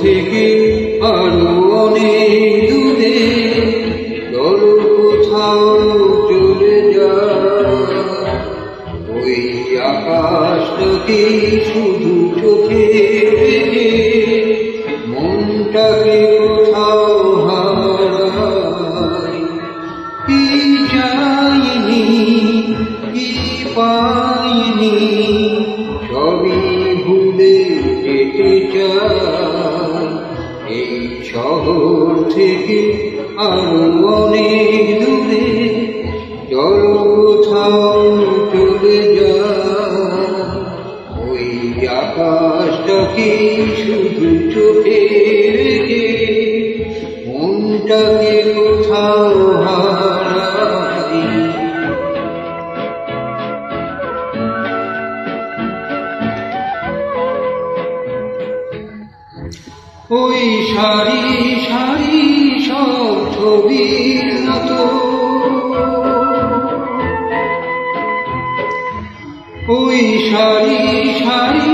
থেকে আরো অনেক দূরে চলো কোথাও চলে যায়। ওই আকাশটাকে শুধু চোখে রেখে মনটাকে কোথাও হারাই। কি চাইনি কি পাইনি সবই ভুলে যেতে চাই। এই শহর থেকে আরো অনেক দূরে চলো কোথাও চলে যায়। ওই আকাশটাকে শুধু চোখে রেখে মনটাকে কোথাও হারাই। ওই সারি সারি সব ছবির মতো, ওই সারি সারি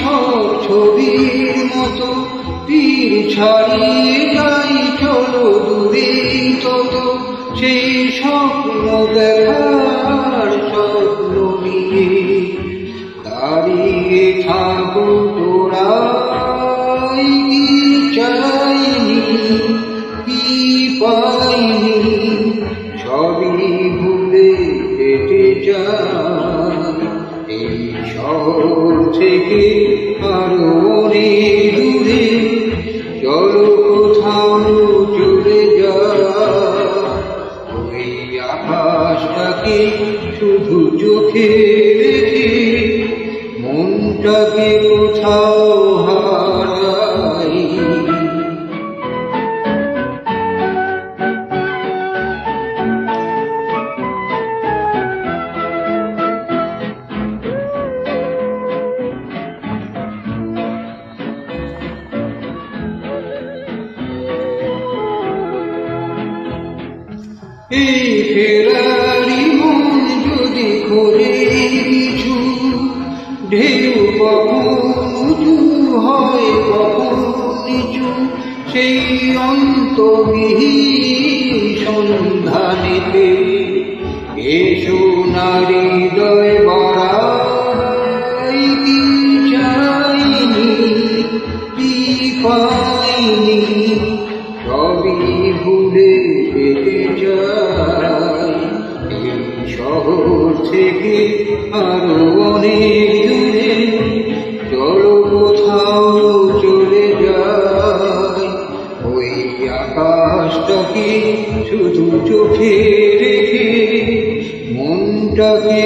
সব ছবির মতো তীর ছাড়িয়ে যাই চলো দূরে তত। সেই স্বপ্ন দেখার স্বপ্ন নিয়ে দাঁড়িয়ে থাকো তোরা। কি চাইনি কি পাইনি সবই ভুলে যেতে চাই। এই শহর থেকে আরো অনেক দূরে চলো কোথাও চলে যায়। ওই আকাশটাকে শুধু চোখে রেখে মনটাকে কোথাও হারাই। এই ফেরারি মন যদি খোঁজে কিছু ঢেউ কখন উঁচু হয় কখন নিচু, সেই অন্তবিহীন সন্ধানেতে এসো নারী হৃদয় বাড়াই। কি চাইনি কি পাইনি সবই ভুলে যেতে চাই। এই শহর থেকে আরো অনেক দূরে চলো কোথাও চলে যায়। ওই আকাশটাকে শুধু চোখে রেখে মনটাকে